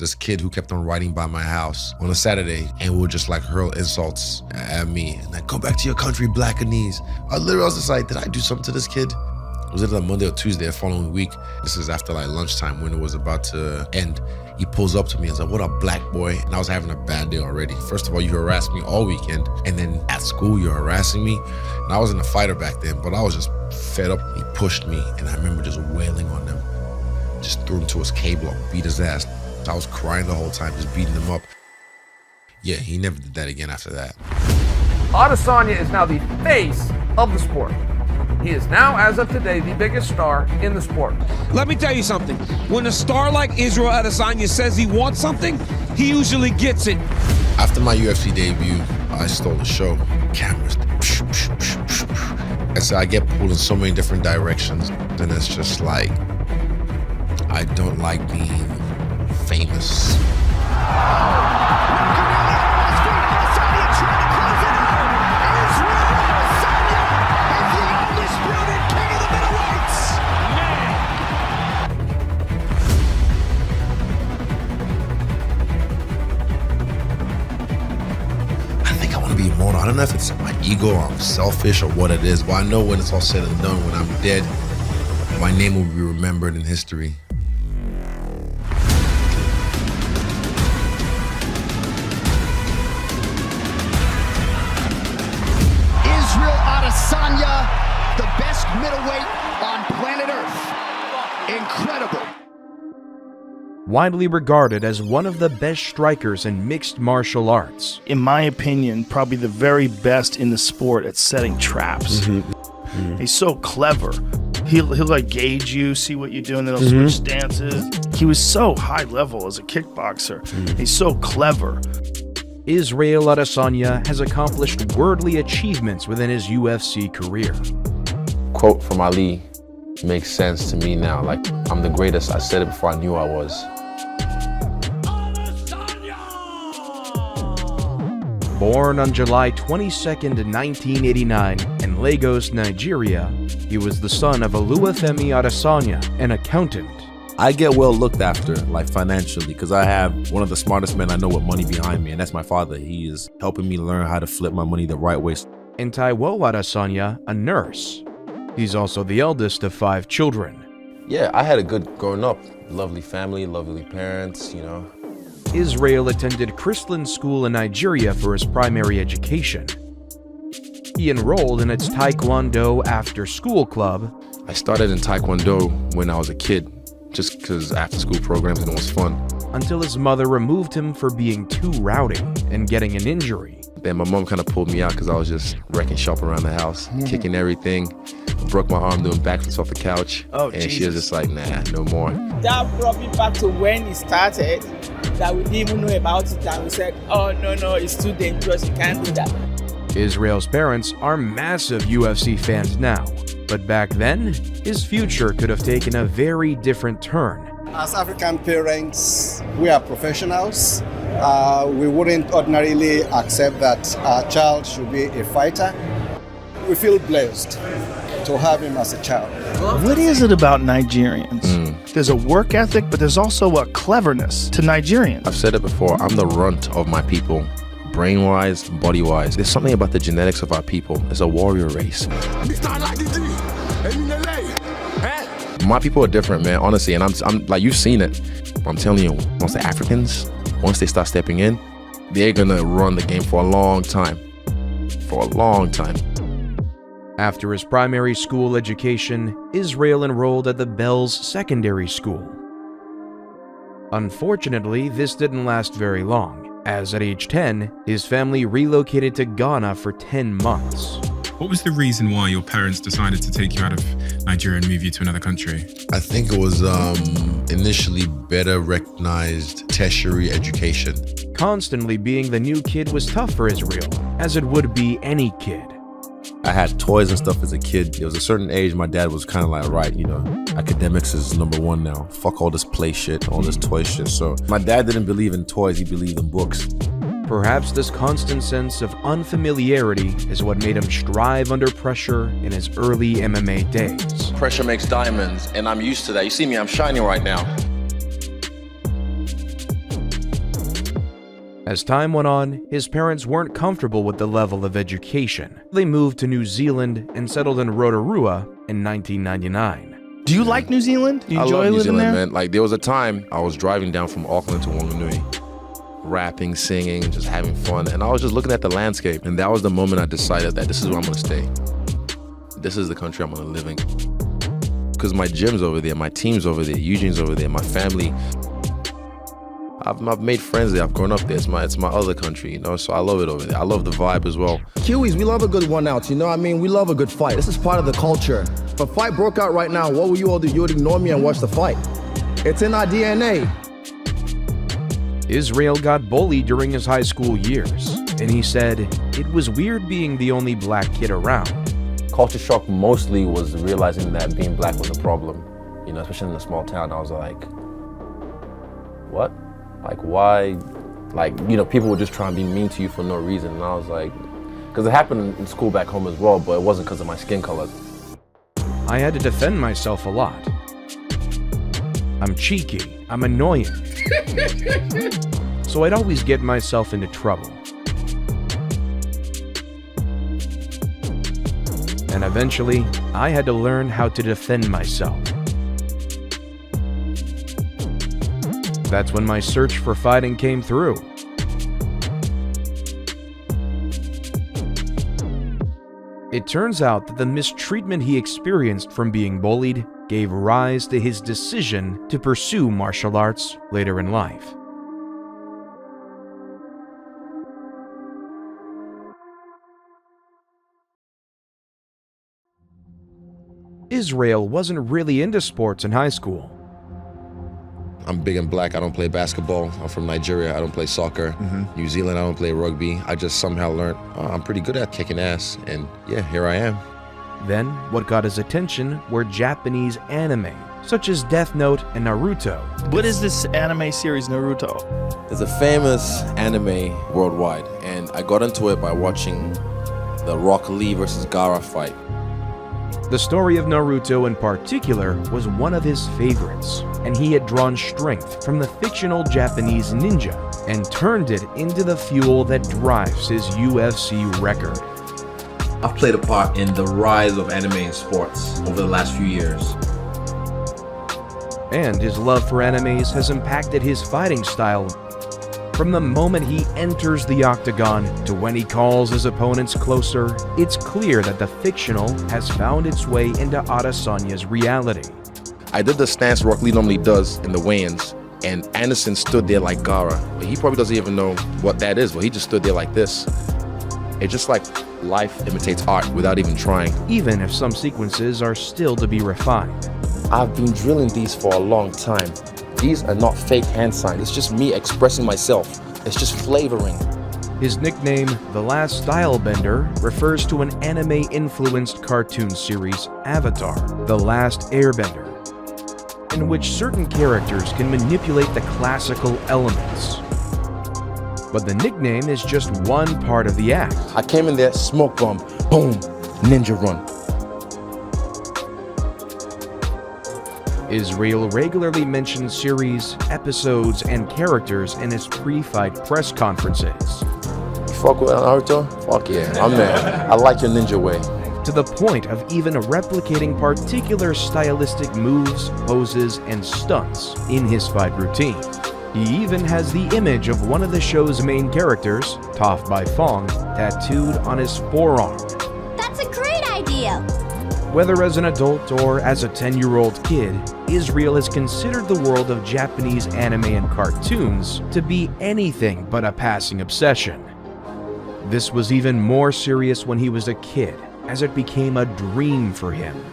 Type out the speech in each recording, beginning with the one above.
this kid who kept on riding by my house on a Saturday and would just like hurl insults at me and like, go back to your country, Blackanese. I was just like, did I do something to this kid? It was either a Monday or Tuesday the following week. This is after like lunchtime when it was about to end. He pulls up to me and says, what up, black boy? And I was having a bad day already. First of all, you harassed me all weekend. And then at school, you're harassing me. And I wasn't a fighter back then, but I was just fed up. He pushed me and I remember just wailing on him. Just threw him to his K-block, beat his ass. I was crying the whole time, just beating him up. Yeah, he never did that again after that. Adesanya is now the face of the sport. He is now, as of today, the biggest star in the sport. Let me tell you something. When a star like Israel Adesanya says he wants something, he usually gets it. After my UFC debut, I stole the show. Cameras. And so I get pulled in so many different directions. And it's just like, I don't like being famous. I don't know if it's my ego or I'm selfish or what it is, but I know when it's all said and done, when I'm dead, my name will be remembered in history. Israel Adesanya, the best middleweight on planet Earth. Incredible. Widely regarded as one of the best strikers in mixed martial arts. In my opinion, probably the very best in the sport at setting traps. He's so clever. He'll like gauge you, see what you're doing, then he'll switch stances. He was so high level as a kickboxer. He's so clever. Israel Adesanya has accomplished worldly achievements within his UFC career. Quote from Ali makes sense to me now. Like, I'm the greatest. I said it before I knew I was. Born on July 22nd, 1989 in Lagos, Nigeria, he was the son of Oluwafemi Adesanya, an accountant. I get well looked after, like financially, because I have one of the smartest men I know with money behind me, and that's my father. He is helping me learn how to flip my money the right way. And Taiwo Adesanya, a nurse. He's also the eldest of 5 children. Yeah, I had a good growing up. Lovely family, lovely parents, you know. Israel attended Christian school in Nigeria for his primary education. He enrolled in its Taekwondo after-school club. I started in Taekwondo when I was a kid, just because after-school programs and it was fun. Until his mother removed him for being too rowdy and getting an injury. Then my mom kind of pulled me out because I was just wrecking shop around the house, kicking everything. Broke my arm doing backflips off the couch. Oh, and Jesus. She was just like, nah, no more. That brought me back to when it started, that we didn't even know about it, and we said, oh, no, it's too dangerous, you can't do that. Israel's parents are massive UFC fans now, but back then, his future could have taken a very different turn. As African parents, we are professionals. We wouldn't ordinarily accept that our child should be a fighter. We feel blessed to have him as a child. What is it about Nigerians? There's a work ethic, but there's also a cleverness to Nigerians. I've said it before, I'm the runt of my people. Brain-wise, body-wise. There's something about the genetics of our people. It's a warrior race. My people are different, man, honestly, and I'm like, you've seen it. I'm telling you, once the Africans, once they start stepping in, they're gonna run the game for a long time. For a long time. After his primary school education, Israel enrolled at the Bells Secondary School. Unfortunately, this didn't last very long, as at age 10, his family relocated to Ghana for 10 months. What was the reason why your parents decided to take you out of Nigeria and move you to another country? I think it was initially better recognized tertiary education. Constantly being the new kid was tough for Israel, as it would be any kid. I had toys and stuff as a kid. There was a certain age my dad was kind of like, right, you know, academics is #1 now. Fuck all this play shit, all this toy shit. So my dad didn't believe in toys, he believed in books. Perhaps this constant sense of unfamiliarity is what made him strive under pressure in his early MMA days. Pressure makes diamonds, and I'm used to that. You see me, I'm shining right now. As time went on, his parents weren't comfortable with the level of education. They moved to New Zealand and settled in Rotorua in 1999. Do you like New Zealand? Do you I enjoy love New living Zealand, there? man. Like, there was a time I was driving down from Auckland to Wanganui, rapping, singing, just having fun. And I was just looking at the landscape. And that was the moment I decided that this is where I'm gonna stay. This is the country I'm gonna live in. Because my gym's over there, my team's over there, Eugene's over there, my family. I've made friends there. I've grown up there. It's my other country, you know. So I love it over there. I love the vibe as well. Kiwis, we love a good one out, you know what I mean? We love a good fight. This is part of the culture. If a fight broke out right now, what would you all do? You would ignore me and watch the fight. It's in our DNA. Israel got bullied during his high school years, and he said it was weird being the only black kid around. Culture shock mostly was realizing that being black was a problem, you know, especially in a small town. I was like, what? Like, why? Like, you know, people would just try and be mean to you for no reason. And I was like, because it happened in school back home as well, but it wasn't because of my skin color. I had to defend myself a lot. I'm cheeky, I'm annoying. So I'd always get myself into trouble. And eventually, I had to learn how to defend myself. That's when my search for fighting came through. It turns out that the mistreatment he experienced from being bullied gave rise to his decision to pursue martial arts later in life. Israel wasn't really into sports in high school. I'm big and black. I don't play basketball. I'm from Nigeria. I don't play soccer. New Zealand, I don't play rugby. I just somehow learned, I'm pretty good at kicking ass. And yeah, here I am. Then, what got his attention were Japanese anime, such as Death Note and Naruto. What is this anime series, Naruto? There's a famous anime worldwide, and I got into it by watching the Rock Lee versus Gaara fight. The story of Naruto in particular was one of his favorites, and he had drawn strength from the fictional Japanese ninja and turned it into the fuel that drives his UFC record. I've played a part in the rise of anime in sports over the last few years. And his love for animes has impacted his fighting style. From the moment he enters the octagon to when he calls his opponents closer, it's clear that the fictional has found its way into Adesanya's reality. I did the stance Rock Lee normally does in the weigh-ins, and Anderson stood there like Gaara. But he probably doesn't even know what that is, but he just stood there like this. It's just like life imitates art without even trying. Even if some sequences are still to be refined. I've been drilling these for a long time. These are not fake hand signs. It's just me expressing myself. It's just flavoring. His nickname, The Last Stylebender, refers to an anime-influenced cartoon series, Avatar, The Last Airbender, in which certain characters can manipulate the classical elements. But the nickname is just one part of the act. I came in there, smoke bomb, boom, ninja run. Israel regularly mentions series, episodes, and characters in his pre-fight press conferences. You fuck with Naruto? Fuck yeah, I'm there. I like your ninja way. To the point of even replicating particular stylistic moves, poses, and stunts in his fight routine. He even has the image of one of the show's main characters, Toph by Fong, tattooed on his forearm. That's a great idea! Whether as an adult or as a 10-year-old kid, Israel has considered the world of Japanese anime and cartoons to be anything but a passing obsession. This was even more serious when he was a kid, as it became a dream for him.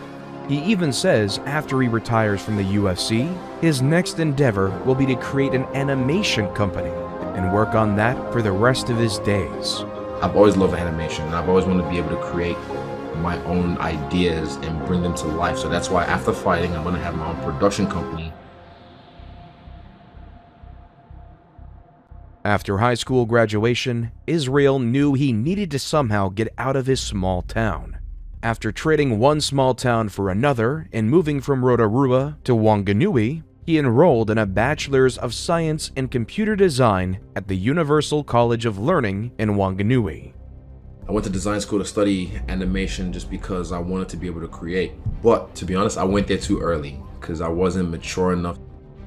He even says after he retires from the UFC, his next endeavor will be to create an animation company and work on that for the rest of his days. I've always loved animation, and I've always wanted to be able to create my own ideas and bring them to life. So that's why after fighting, I'm going to have my own production company. After high school graduation, Israel knew he needed to somehow get out of his small town. After trading one small town for another and moving from Rotorua to Wanganui, He enrolled in a Bachelor's of Science in Computer Design at the Universal College of Learning in Wanganui. I went to design school to study animation just because I wanted to be able to create. But to be honest, I went there too early because I wasn't mature enough.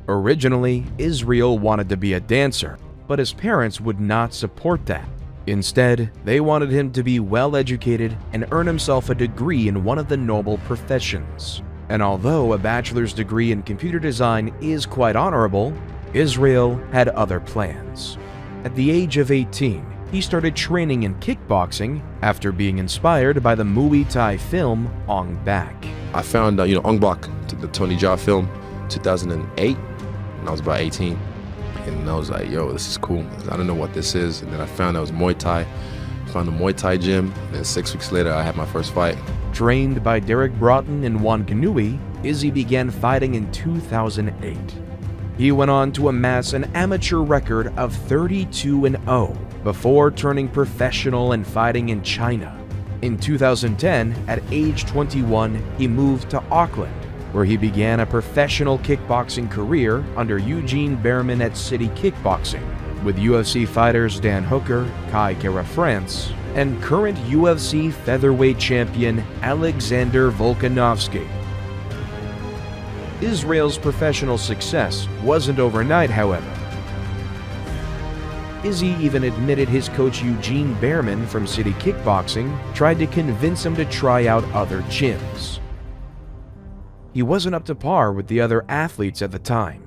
Originally, Israel wanted to be a dancer, but his parents would not support that. Instead, they wanted him to be well-educated and earn himself a degree in one of the noble professions. And although a bachelor's degree in computer design is quite honorable, Israel had other plans. At the age of 18, he started training in kickboxing after being inspired by the Muay Thai film Ong Bak. I found, Ong Bak, the Tony Jaa film, 2008, and I was about 18. And I was like, yo, this is cool. I don't know what this is. And then I found out it was Muay Thai. Found a Muay Thai gym. And then 6 weeks later, I had my first fight. Trained by Derek Broughton in Wanganui, Izzy began fighting in 2008. He went on to amass an amateur record of 32-0 before turning professional and fighting in China. In 2010, at age 21, he moved to Auckland, where he began a professional kickboxing career under Eugene Behrman at City Kickboxing, with UFC fighters Dan Hooker, Kai Kara-France, and current UFC featherweight champion Alexander Volkanovski. Israel's professional success wasn't overnight, however. Izzy even admitted his coach Eugene Behrman from City Kickboxing tried to convince him to try out other gyms. He wasn't up to par with the other athletes at the time.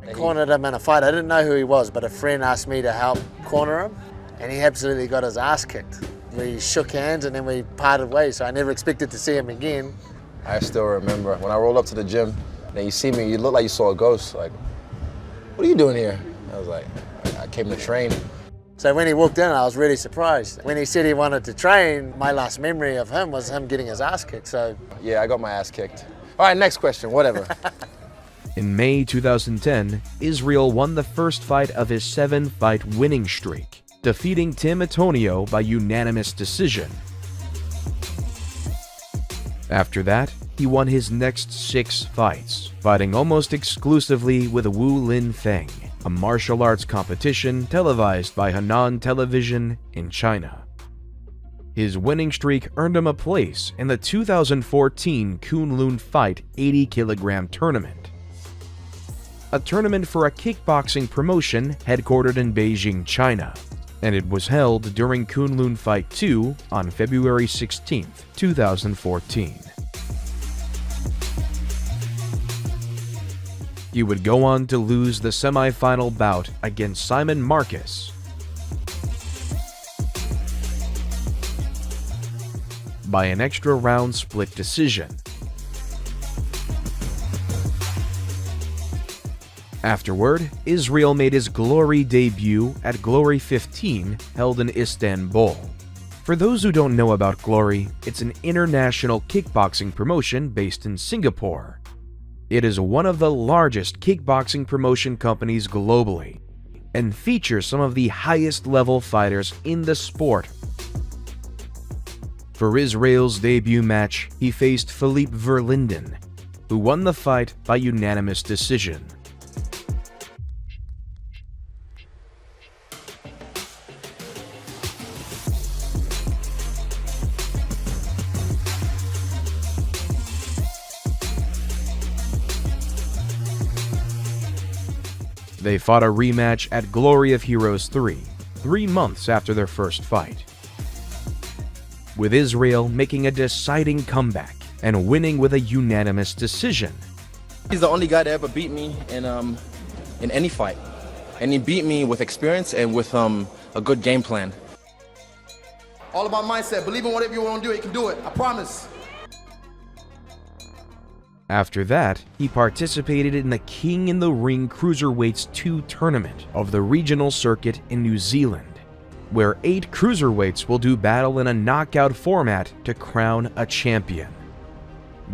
I cornered him in a fight. I didn't know who he was, but a friend asked me to help corner him, and he absolutely got his ass kicked. We shook hands and then we parted ways, so I never expected to see him again. I still remember when I rolled up to the gym, and you see me, you look like you saw a ghost. Like, what are you doing here? I was like, I came to train. So when he walked in, I was really surprised. When he said he wanted to train, my last memory of him was him getting his ass kicked, so. Yeah, I got my ass kicked. All right, next question, whatever. In May 2010, Israel won the first fight of his 7-fight winning streak, defeating Tim Antonio by unanimous decision. After that, he won his next 6 fights, fighting almost exclusively with Wu Lin Feng, a martial arts competition televised by Henan Television in China. His winning streak earned him a place in the 2014 Kunlun Fight 80-kilogram tournament, a tournament for a kickboxing promotion headquartered in Beijing, China, and it was held during Kunlun Fight 2 on February 16, 2014. He would go on to lose the semi-final bout against Simon Marcus by an extra round split decision. Afterward, Israel made his Glory debut at Glory 15, held in Istanbul. For those who don't know about Glory, it's an international kickboxing promotion based in Singapore. It is one of the largest kickboxing promotion companies globally and features some of the highest level fighters in the sport. For Israel's debut match, he faced Philippe Verlinden, who won the fight by unanimous decision. They fought a rematch at Glory of Heroes 3 months after their first fight, with Israel making a deciding comeback and winning with a unanimous decision. He's the only guy to ever beat me in any fight, and he beat me with experience and with a good game plan. All about mindset. Believe in whatever you want to do, you can do it. I promise. After that, he participated in the King in the Ring Cruiserweights 2 tournament of the regional circuit in New Zealand, where 8 cruiserweights will do battle in a knockout format to crown a champion.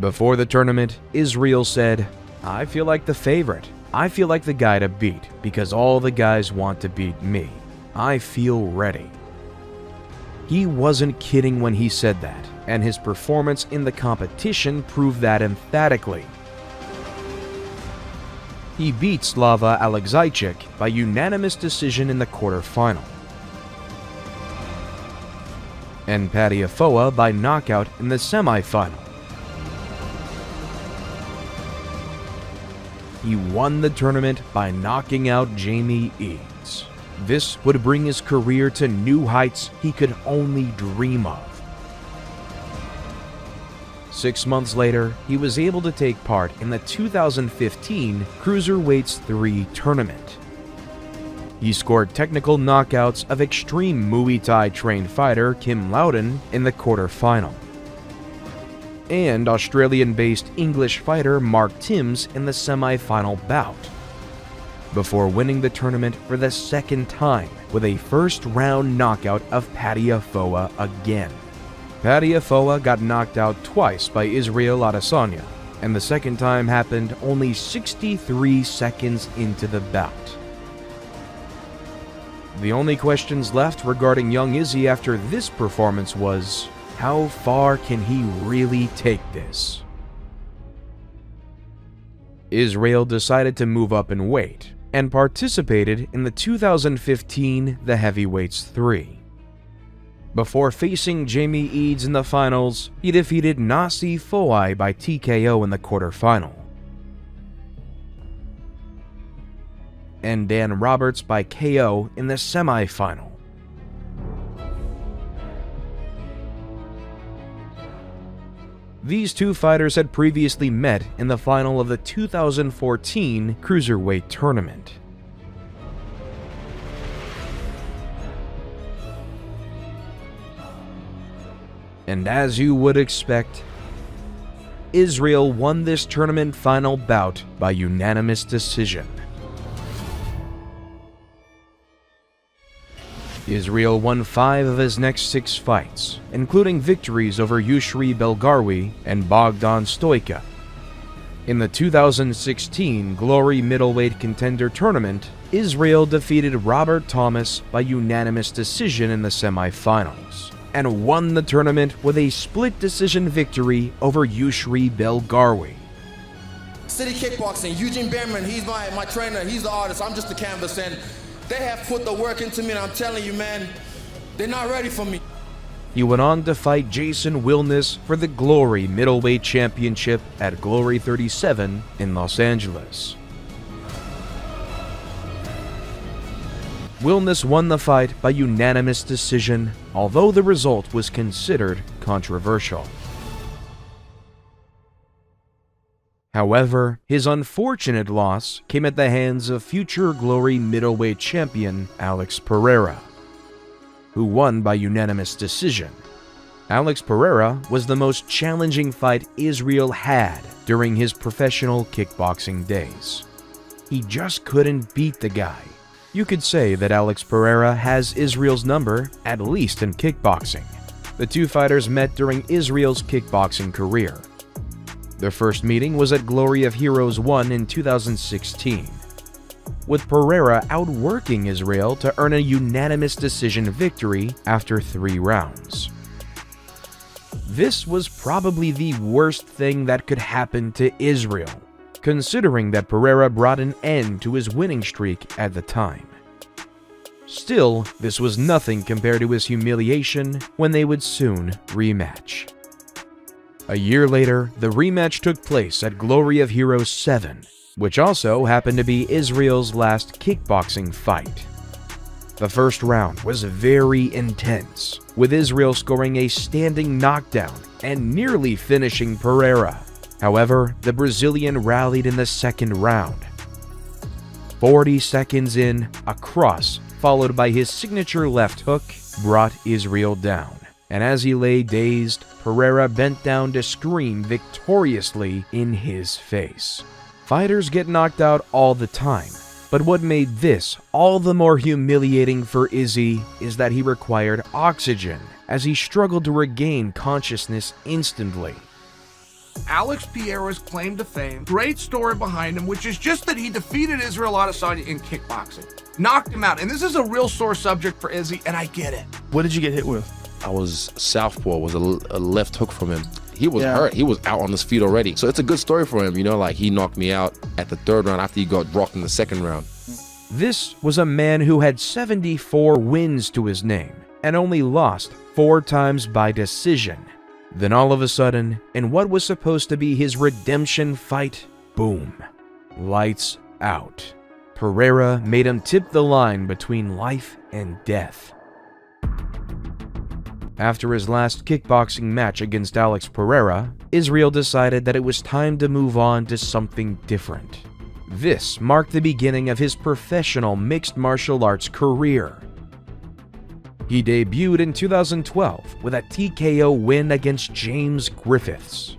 Before the tournament, Israel said, "I feel like the favorite. I feel like the guy to beat because all the guys want to beat me. I feel ready." He wasn't kidding when he said that, and his performance in the competition proved that emphatically. He beat Slava Alexeichik by unanimous decision in the quarterfinal, and Paddy Afoa by knockout in the semifinal. He won the tournament by knocking out Jamie Eads. This would bring his career to new heights he could only dream of. 6 months later, he was able to take part in the 2015 Cruiserweights 3 tournament. He scored technical knockouts of extreme Muay Thai trained fighter Kim Loudon in the quarterfinal, and Australian-based English fighter Mark Timms in the semi-final bout, before winning the tournament for the second time with a first-round knockout of Paddy Afoa again. Paddy Afoa got knocked out twice by Israel Adesanya, and the second time happened only 63 seconds into the bout. The only questions left regarding young Izzy after this performance was, how far can he really take this? Israel decided to move up in weight and participated in the 2015 The Heavyweights 3. Before facing Jamie Eads in the finals, he defeated Nasi Foai by TKO in the quarterfinal, and Dan Roberts by KO in the semifinal. These two fighters had previously met in the final of the 2014 Cruiserweight tournament. And as you would expect, Israel won this tournament final bout by unanimous decision. Israel won 5 of his next 6 fights, including victories over Yushri Belgarwi and Bogdan Stoica. In the 2016 Glory Middleweight Contender Tournament, Israel defeated Robert Thomas by unanimous decision in the semifinals, and won the tournament with a split decision victory over Yushri Belgarwi. City Kickboxing, Eugene Behrman, he's my trainer, he's the artist, I'm just the canvas, and they have put the work into me, and I'm telling you, man, they're not ready for me. He went on to fight Jason Wilness for the Glory Middleweight Championship at Glory 37 in Los Angeles. Wilness won the fight by unanimous decision, although the result was considered controversial. However, his unfortunate loss came at the hands of future Glory middleweight champion Alex Pereira, who won by unanimous decision. Alex Pereira was the most challenging fight Israel had during his professional kickboxing days. He just couldn't beat the guy. You could say that Alex Pereira has Israel's number, at least in kickboxing. The two fighters met during Israel's kickboxing career. Their first meeting was at Glory of Heroes 1 in 2016, with Pereira outworking Israel to earn a unanimous decision victory after 3 rounds. This was probably the worst thing that could happen to Israel, considering that Pereira brought an end to his winning streak at the time. Still, this was nothing compared to his humiliation when they would soon rematch. A year later, the rematch took place at Glory of Heroes 7, which also happened to be Israel's last kickboxing fight. The first round was very intense, with Israel scoring a standing knockdown and nearly finishing Pereira. However, the Brazilian rallied in the second round. 40 seconds in, a cross, followed by his signature left hook, brought Israel down. And as he lay dazed, Pereira bent down to scream victoriously in his face. Fighters get knocked out all the time, but what made this all the more humiliating for Izzy is that he required oxygen as he struggled to regain consciousness instantly. Alex Pereira's claim to fame, great story behind him, which is just that he defeated Israel Adesanya in kickboxing. Knocked him out. And this is a real sore subject for Izzy, and I get it. What did you get hit with? I was southpaw, was a left hook from him. He was hurt. He was out on his feet already. So it's a good story for him, you know, like he knocked me out at the 3rd round after he got rocked in the 2nd round. This was a man who had 74 wins to his name and only lost 4 times by decision. Then all of a sudden, in what was supposed to be his redemption fight, boom, lights out. Pereira made him tip the line between life and death. After his last kickboxing match against Alex Pereira, Israel decided that it was time to move on to something different. This marked the beginning of his professional mixed martial arts career. He debuted in 2012 with a TKO win against James Griffiths.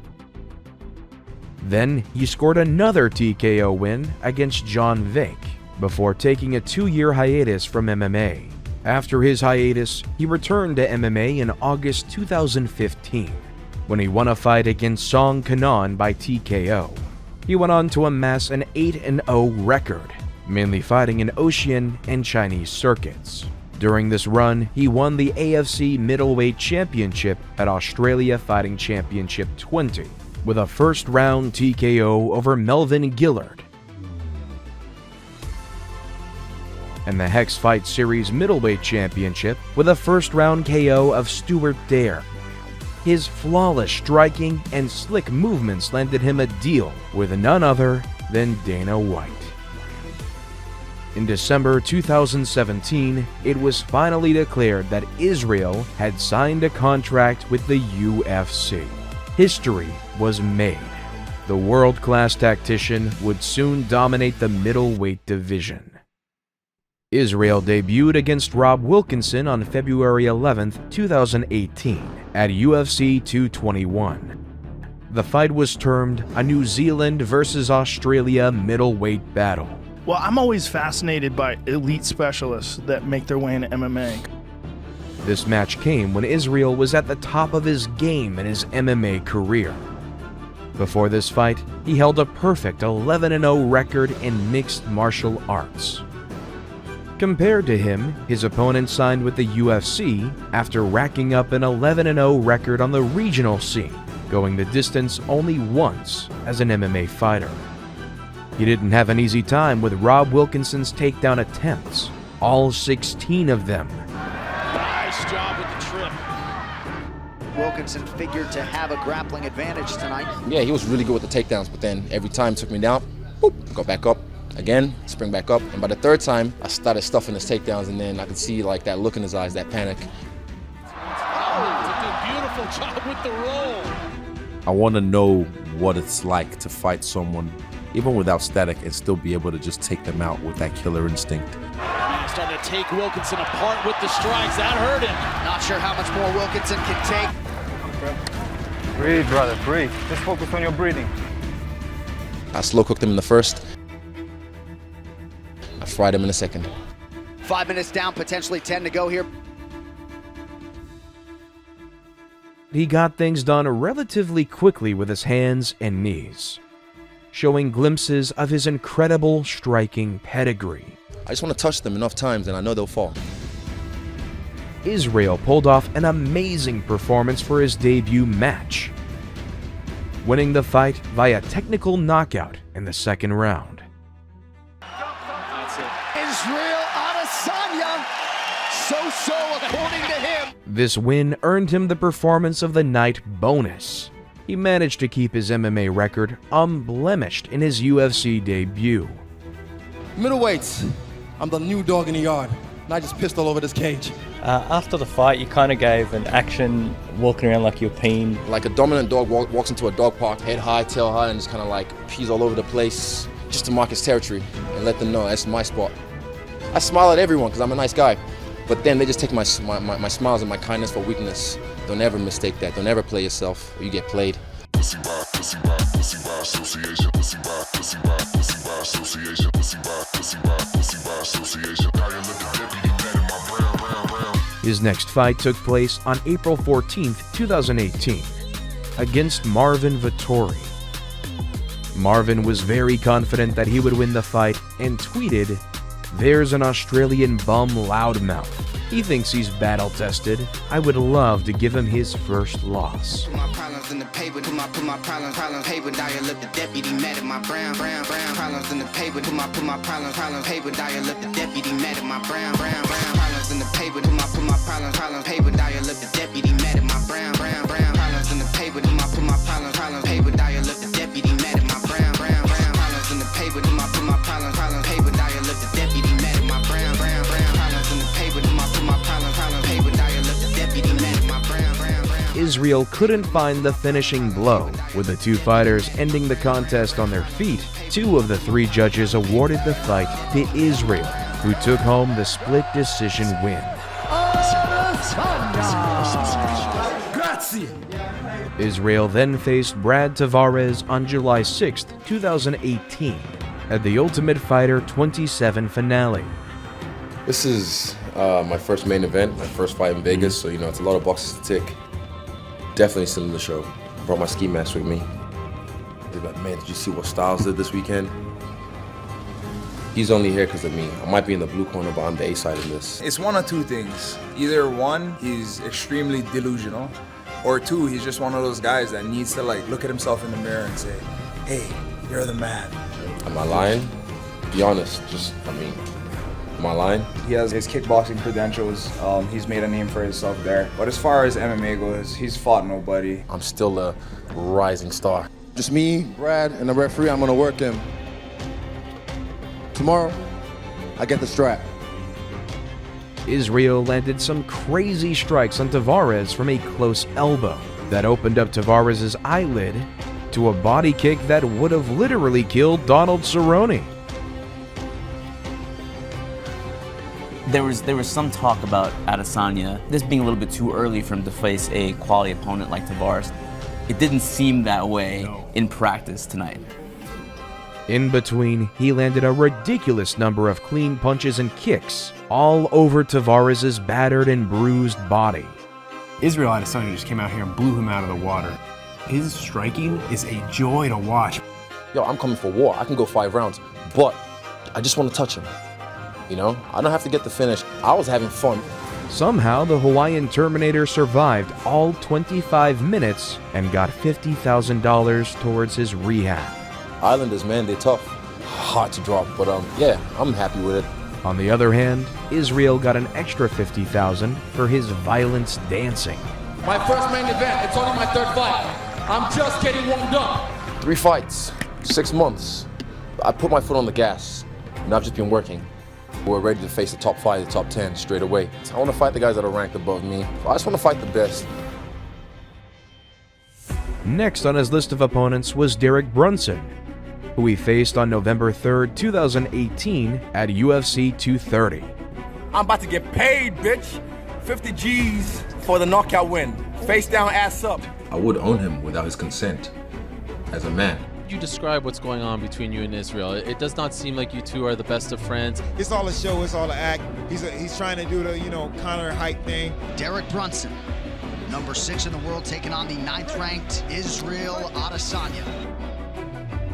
Then he scored another TKO win against John Vick before taking a 2-year hiatus from MMA. After his hiatus, he returned to MMA in August 2015 when he won a fight against Song Kanon by TKO. He went on to amass an 8-0 record, mainly fighting in Ocean and Chinese circuits. During this run, he won the AFC Middleweight Championship at Australia Fighting Championship 20 with a first-round TKO over Melvin Gillard, and the Hex Fight Series Middleweight Championship with a first-round KO of Stuart Dare. His flawless striking and slick movements landed him a deal with none other than Dana White. In December 2017, it was finally declared that Israel had signed a contract with the UFC. History was made. The world-class tactician would soon dominate the middleweight division. Israel debuted against Rob Wilkinson on February 11, 2018 at UFC 221. The fight was termed a New Zealand versus Australia middleweight battle. Well, I'm always fascinated by elite specialists that make their way into MMA. This match came when Israel was at the top of his game in his MMA career. Before this fight, he held a perfect 11-0 record in mixed martial arts. Compared to him, his opponent signed with the UFC after racking up an 11-0 record on the regional scene, going the distance only once as an MMA fighter. He didn't have an easy time with Rob Wilkinson's takedown attempts, all 16 of them. Nice job with the trip. Wilkinson figured to have a grappling advantage tonight. Yeah, he was really good with the takedowns, but then every time took me down, boop, go back up. Again, spring back up, and by the 3rd time, I started stuffing his takedowns, and then I could see like that look in his eyes, that panic. Oh, beautiful job with the roll. I want to know what it's like to fight someone, even without static, and still be able to just take them out with that killer instinct. Starting to take Wilkinson apart with the strikes. That hurt him. Not sure how much more Wilkinson can take. Breathe, brother, breathe. Just focus on your breathing. I slow cooked him in the 1st. I fried him in the 2nd. 5 minutes down, potentially 10 to go here. He got things done relatively quickly with his hands and knees, showing glimpses of his incredible striking pedigree. I just want to touch them enough times and I know they'll fall. Israel pulled off an amazing performance for his debut match, winning the fight via technical knockout in the 2nd round. Israel Adesanya, so according to him. This win earned him the Performance of the Night bonus. He managed to keep his MMA record unblemished in his UFC debut. Middleweights, I'm the new dog in the yard, and I just pissed all over this cage. After the fight, you kind of gave an action walking around like you're peeing. Like a dominant dog walks into a dog park, head high, tail high, and just kind of like pees all over the place just to mark his territory and let them know that's my spot. I smile at everyone because I'm a nice guy, but then they just take my smiles and my kindness for weakness. Don't ever mistake that. Don't ever play yourself or you get played. His next fight took place on April 14, 2018, against Marvin Vettori. Marvin was very confident that he would win the fight and tweeted, There's an Australian bum loudmouth. He thinks he's battle-tested. I would love to give him his first loss. Put my problems in the paper, put my problems paper, dial up the deputy, mad at my brown problems in the paper, put my problems paper, dial up the deputy, mad at my brown problems in the paper, put my problems paper, dial up the deputy, mad at my brown problems in the paper, put my problems paper, dial up the deputy, mad at my brown problems in the paper, put my problems paper, dial up the deputy, mad at my brown problems in the paper, put my problems paper, dial up the deputy, mad at my brown. Israel couldn't find the finishing blow, with the two fighters ending the contest on their feet. 2 of the 3 judges awarded the fight to Israel, who took home the split decision win. Israel then faced Brad Tavares on July 6, 2018, at the Ultimate Fighter 27 finale. This is my first main event, my first fight in Vegas, so you know it's a lot of boxes to tick. Definitely still in the show. Brought my ski mask with me. They're like, man, did you see what Styles did this weekend? He's only here because of me. I might be in the blue corner, but I'm the A side of this. It's one of 2 things. Either 1, he's extremely delusional, or 2, he's just one of those guys that needs to like look at himself in the mirror and say, hey, you're the man. Am I lying? Be honest, am I lying? He has his kickboxing credentials. He's made a name for himself there. But as far as MMA goes, he's fought nobody. I'm still a rising star. Just me, Brad, and the referee. I'm gonna work him. Tomorrow, I get the strap. Israel landed some crazy strikes on Tavares from a close elbow that opened up Tavares' eyelid to a body kick that would have literally killed Donald Cerrone. There was some talk about Adesanya, this being a little bit too early for him to face a quality opponent like Tavares. It didn't seem that way in practice tonight. In between, he landed a ridiculous number of clean punches and kicks, all over Tavares' battered and bruised body. Israel Adesanya just came out here and blew him out of the water. His striking is a joy to watch. Yo, I'm coming for war. I can go 5 rounds, but I just want to touch him. You know, I don't have to get the finish. I was having fun. Somehow, the Hawaiian Terminator survived all 25 minutes and got $50,000 towards his rehab. Islanders, man, they're tough. Hard to drop, but yeah, I'm happy with it. On the other hand, Israel got an extra $50,000 for his violence dancing. My first main event, it's only my 3rd fight. I'm just getting warmed up. 3 fights, 6 months. I put my foot on the gas, and I've just been working. We're ready to face the top 5, the top 10 straight away. I want to fight the guys that are ranked above me. I just want to fight the best. Next on his list of opponents was Derek Brunson, who he faced on November 3rd, 2018 at UFC 230. I'm about to get paid, bitch. 50 G's for the knockout win. Face down, ass up. I would own him without his consent, as a man. You describe what's going on between you and Israel. It does not seem like you two are the best of friends. It's all a show, it's all an act. He's trying to do the, Conor hype thing. Derek Brunson, number 6 in the world, taking on the 9th-ranked Israel Adesanya.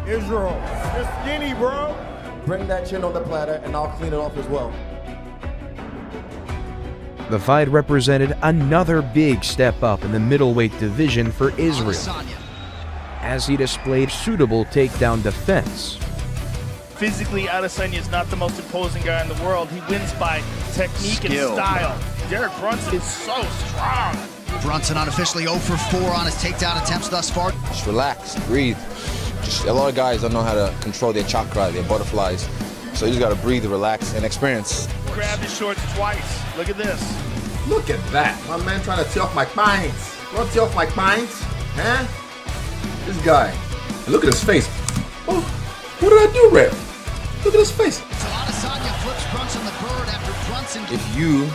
Israel, you're skinny, bro. Bring that chin on the platter and I'll clean it off as well. The fight represented another big step up in the middleweight division for Israel, as he displayed suitable takedown defense. Physically, Adesanya is not the most imposing guy in the world. He wins by technique and style. Derek Brunson is so strong. Brunson unofficially 0 for 4 on his takedown attempts thus far. Just relax, breathe. Just a lot of guys don't know how to control their chakra, their butterflies. So you just gotta breathe, relax, and experience. Grabbed his shorts twice. Look at this. Look at that. My man trying to tear off my pints. You want to tear off my pints? Huh? This guy. And look at his face. Oh, what did I do, Ref? Look at his face. So Adesanya flips Brunson the bird after Brunson. If you,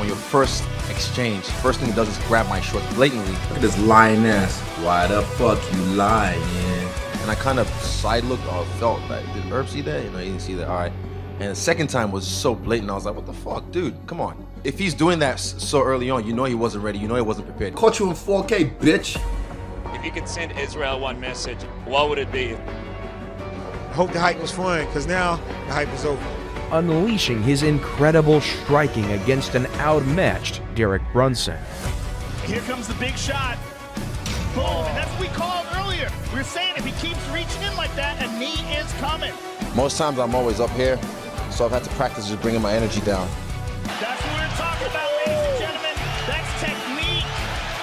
on your first exchange, first thing he does is grab my shorts blatantly. Look at this lying ass. Why the fuck you lying? And I kind of side looked or felt like, did Herb see that? He didn't see that. All right. And the second time was so blatant. I was like, what the fuck, dude? Come on. If he's doing that so early on, you know he wasn't ready. You know he wasn't prepared. Caught you in 4K, bitch. If you could send Israel one message, what would it be? I hope the hype was fun, because now the hype is over. unleashing his incredible striking against an outmatched Derek Brunson. Here comes the big shot. Boom, and that's what we called earlier. We were saying if he keeps reaching in like that, a knee is coming. Most times I'm always up here, so I've had to practice just bringing my energy down. That's what we're talking about, ladies and gentlemen. That's technique.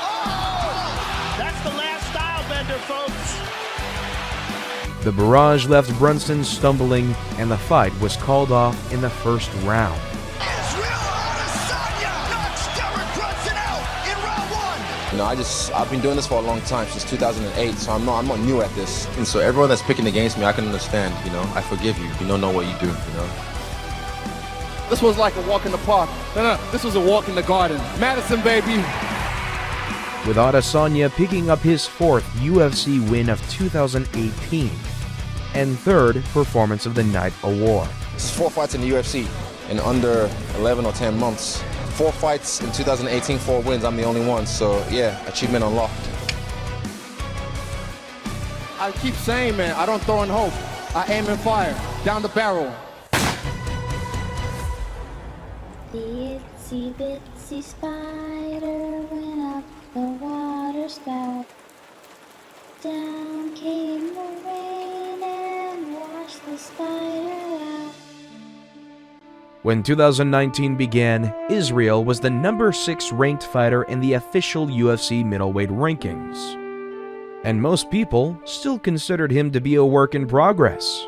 Oh! That's the last Stylebender, folks. The barrage left Brunson stumbling, and the fight was called off in the first round. You know, I've been doing this for a long time, since 2008, so I'm not new at this. And so everyone that's picking against me, I can understand, you know. I forgive you. You don't know what you do, you know. This was like a walk in the park. No, this was a walk in the garden. Madison, baby. With Adesanya picking up his 4th UFC win of 2018 and 3rd Performance of the Night award. This is 4 fights in the UFC in under 11 or 10 months. 4 fights in 2018, 4 wins. I'm the only one, so yeah, achievement unlocked. I keep saying, man, I don't throw in hope. I aim and fire, down the barrel. The itsy bitsy spider went up the water spout. Down came the rain and washed the spider out. When 2019 began, Israel was the number 6 ranked fighter in the official UFC middleweight rankings. And most people still considered him to be a work in progress.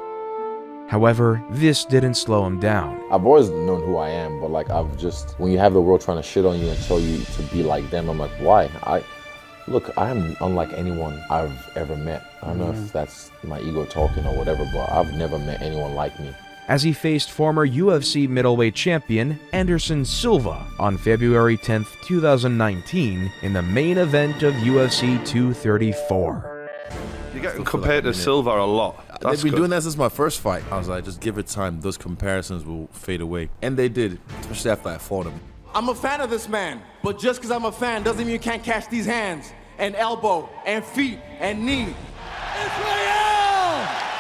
However, this didn't slow him down. I've always known who I am, but like when you have the world trying to shit on you and tell you to be like them, I'm like, why? Look, I am unlike anyone I've ever met. I don't know if that's my ego talking or whatever, but I've never met anyone like me. As he faced former UFC middleweight champion Anderson Silva on February 10, 2019 in the main event of UFC 234. You're getting compared to Silva a lot. They've been doing that since my first fight. I was like, just give it time. Those comparisons will fade away. And they did, especially after I fought him. I'm a fan of this man, but just because I'm a fan doesn't mean you can't catch these hands and elbow and feet and knee. Israel!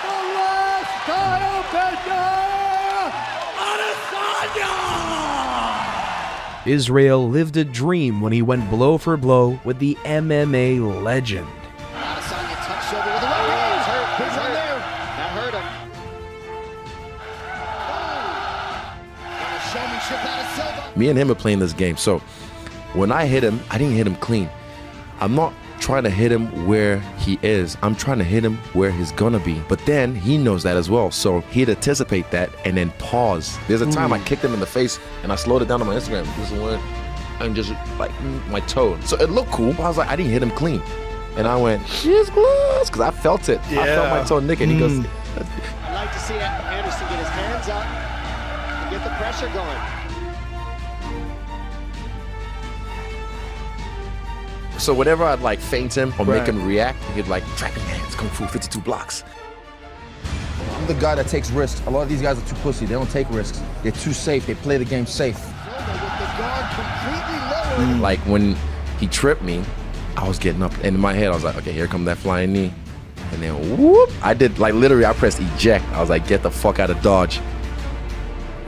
The last Stylebender! Adesanya! Israel lived a dream when he went blow for blow with the MMA legend. Adesanya touched over with the right hand. He's hurt. He's hurt. There. That hurt him. Showmanship out of Silva. Me and him are playing this game. So when I hit him, I didn't hit him clean. I'm not trying to hit him where he is. I'm trying to hit him where he's gonna be. But then he knows that as well. So he'd anticipate that and then pause. There's a time I kicked him in the face and I slowed it down on my Instagram. This is when I'm just like my toe. So it looked cool, but I was like, I didn't hit him clean. And I went, she's close, because I felt it. Yeah. I felt my toe nick, and he goes. I'd like to see Anderson get his hands up and get the pressure going. So whenever I'd like feint him or make him react, he'd like trapping hands, kung fu, 52 blocks. I'm the guy that takes risks. A lot of these guys are too pussy. They don't take risks. They're too safe. They play the game safe. Like when he tripped me, I was getting up, and in my head I was like, okay, here come that flying knee. And then whoop, I did, like literally I pressed eject. I was like, get the fuck out of Dodge.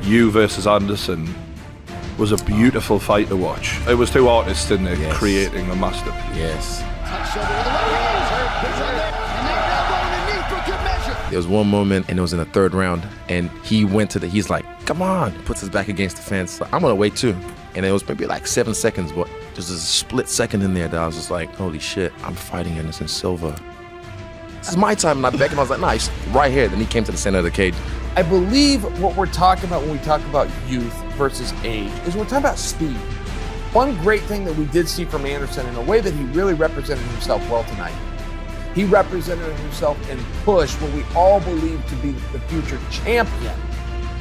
You versus Anderson was a beautiful fight to watch. It was two artists in there creating a masterpiece. Yes. Touch over with the right hand. He's hurt. He's hurt. And now elbow in the knee for good measure. There was one moment, and it was in the 3rd round, and he went to he's like, come on, puts his back against the fence. Like, I'm gonna wait too. And it was maybe like 7 seconds, but there's a split second in there that I was just like, holy shit, I'm fighting Anderson Silva. This is my time, and I begged him. I was like, nah, he's right here. Then he came to the center of the cage. I believe what we're talking about when we talk about youth versus age is we're talking about speed. One great thing that we did see from Anderson in a way that he really represented himself well tonight. He represented himself and pushed what we all believe to be the future champion.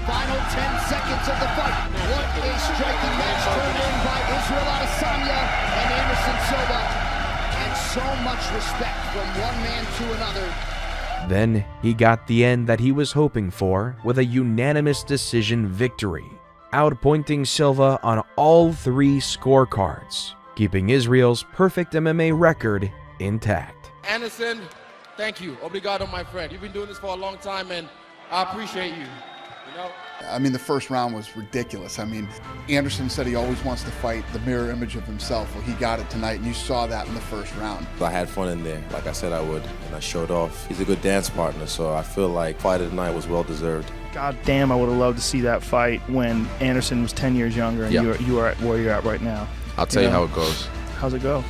Final 10 seconds of the fight. What a striking match turned in by Israel Adesanya and Anderson Silva. And so much respect from one man to another. Then he got the end that he was hoping for with a unanimous decision victory, outpointing Silva on all 3 scorecards, keeping Israel's perfect MMA record intact. Anderson, thank you. Obrigado, my friend. You've been doing this for a long time, and I appreciate you. You know? I mean, the first round was ridiculous. I mean, Anderson said he always wants to fight the mirror image of himself. Well, he got it tonight, and you saw that in the first round. I had fun in there, like I said I would, and I showed off. He's a good dance partner, so I feel like fight of the night was well-deserved. God damn, I would have loved to see that fight when Anderson was 10 years younger and you are at where you're at right now. I'll tell you how it goes. How's it go?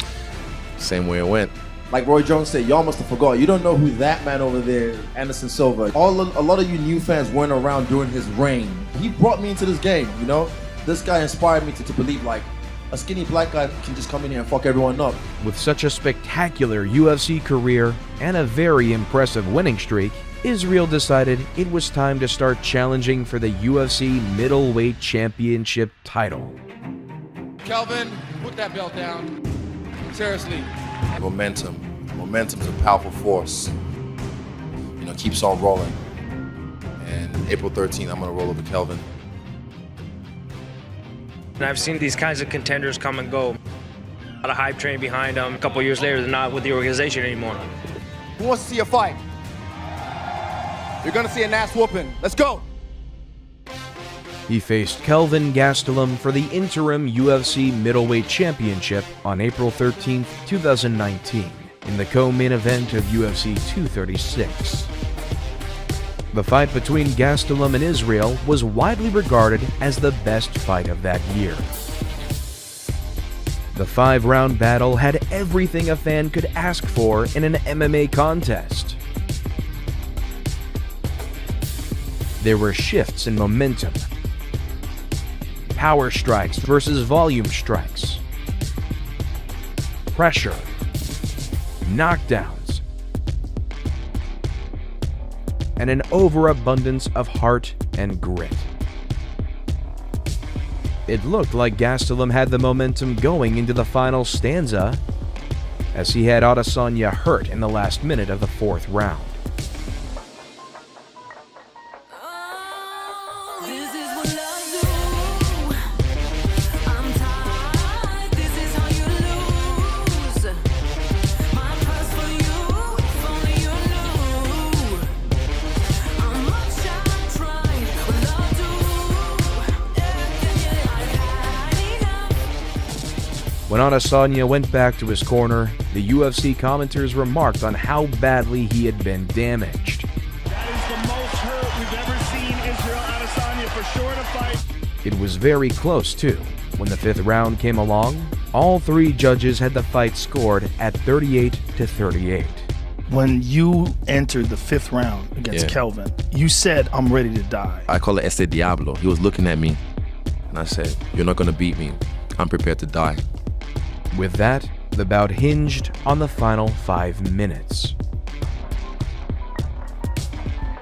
Same way it went. Like Roy Jones said, y'all must have forgot. You don't know who that man over there is, Anderson Silva. A lot of you new fans weren't around during his reign. He brought me into this game, you know? This guy inspired me to believe, like, a skinny black guy can just come in here and fuck everyone up. With such a spectacular UFC career and a very impressive winning streak, Israel decided it was time to start challenging for the UFC Middleweight Championship title. Kelvin, put that belt down. Seriously. Momentum's a powerful force. You know, keeps on rolling. And April 13th, I'm gonna roll over Kelvin. And I've seen these kinds of contenders come and go. A lot of hype train behind them. A couple years later, they're not with the organization anymore. Who wants to see a fight? You're gonna see an ass whooping. Let's go. He faced Kelvin Gastelum for the interim UFC Middleweight Championship on April 13, 2019, in the co-main event of UFC 236. The fight between Gastelum and Israel was widely regarded as the best fight of that year. The 5-round battle had everything a fan could ask for in an MMA contest. There were shifts in momentum, power strikes versus volume strikes, pressure, knockdowns, and an overabundance of heart and grit. It looked like Gastelum had the momentum going into the final stanza, as he had Adesanya hurt in the last minute of the 4th round. When Adesanya went back to his corner, the UFC commenters remarked on how badly he had been damaged. That is the most hurt we've ever seen Israel Adesanya for sure to fight. It was very close too. When the 5th round came along, all 3 judges had the fight scored at 38-38. When you entered the 5th round against Kelvin, you said, "I'm ready to die." I call it Este Diablo. He was looking at me, and I said, "You're not gonna beat me. I'm prepared to die." With that, the bout hinged on the final 5 minutes.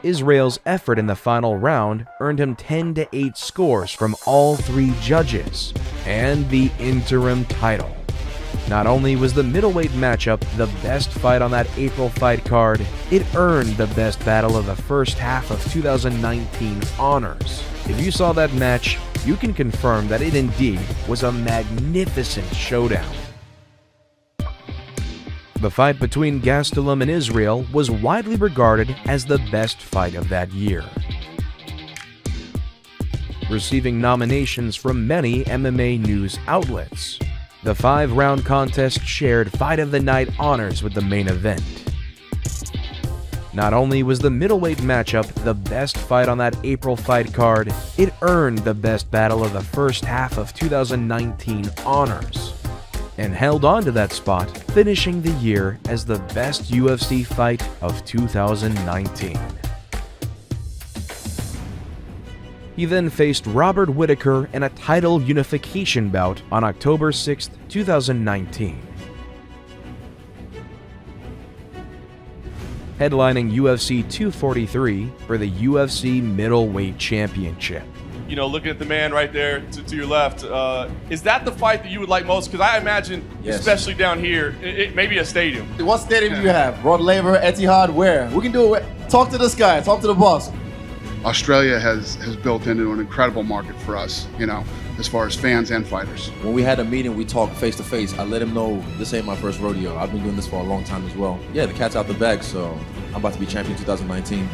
Israel's effort in the final round earned him 10-8 scores from all 3 judges, and the interim title. Not only was the middleweight matchup the best fight on that April fight card, it earned the best battle of the first half of 2019 honors. If you saw that match, you can confirm that it indeed was a magnificent showdown. The fight between Gastelum and Israel was widely regarded as the best fight of that year, receiving nominations from many MMA news outlets. The 5-round contest shared Fight of the Night honors with the main event. Not only was the middleweight matchup the best fight on that April fight card, it earned the best battle of the first half of 2019 honors, and held on to that spot, finishing the year as the best UFC fight of 2019. He then faced Robert Whittaker in a title unification bout on October 6, 2019. Headlining UFC 243 for the UFC Middleweight Championship. You know, looking at the man right there to your left, is that the fight that you would like most? Because I imagine, especially down here, maybe a stadium. What stadium do you have? Rod Laver, Etihad, where? We can do it. Talk to this guy. Talk to the boss. Australia has built into an incredible market for us, you know, as far as fans and fighters. When we had a meeting, we talked face to face. I let him know this ain't my first rodeo. I've been doing this for a long time as well. Yeah, the cat's out the bag, so I'm about to be champion 2019.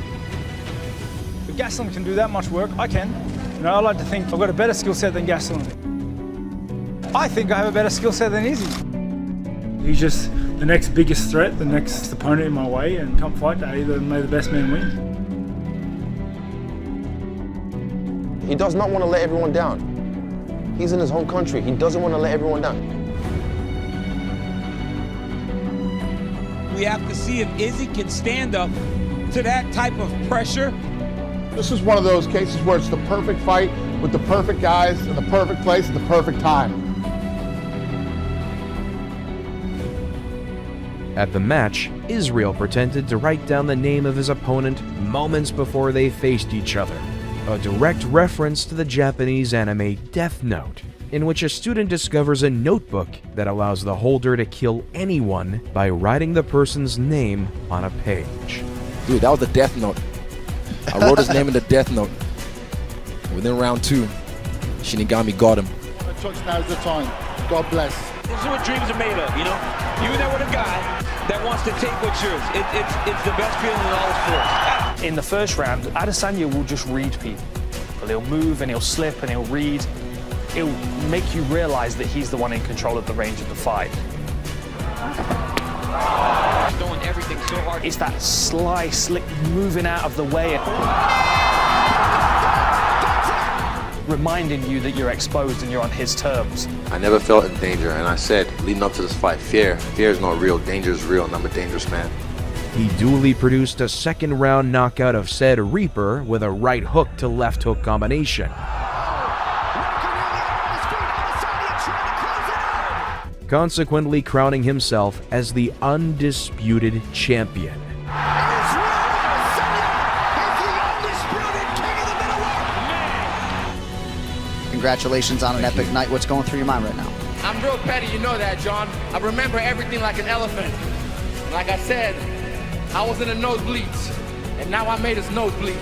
If Gastelum can do that much work, I can. You know, I like to think I've got a better skill set than Gastelum. I think I have a better skill set than Izzy. He's just the next biggest threat, the next opponent in my way, and come fight day, either may the best man win. He does not want to let everyone down. He's in his home country. He doesn't want to let everyone down. We have to see if Izzy can stand up to that type of pressure. This is one of those cases where it's the perfect fight with the perfect guys in the perfect place at the perfect time. At the match, Israel pretended to write down the name of his opponent moments before they faced each other, a direct reference to the Japanese anime Death Note, in which a student discovers a notebook that allows the holder to kill anyone by writing the person's name on a page. Dude, that was the Death Note. I wrote his name in the Death Note. Within round 2, Shinigami got him. Now's the time. God bless. This is what dreams are made of, you know? You're there with a guy that wants to take what's yours. It's the best feeling in all sports. In the first round, Adesanya will just read people. He'll move and he'll slip and he'll read. It'll make you realize that he's the one in control of the range of the fight. Doing everything so hard. It's that sly, slick moving out of the way. Reminding you that you're exposed and you're on his terms. I never felt in danger, and I said, leading up to this fight, fear is not real, danger is real, and I'm a dangerous man. He duly produced a second-round knockout of said Reaper with a right hook to left hook combination. Consequently crowning himself as the undisputed champion. Congratulations on an epic night. What's going through your mind right now? I'm real petty, you know that, John. I remember everything like an elephant. Like I said, I was in the nosebleeds, and now I made his nose bleed.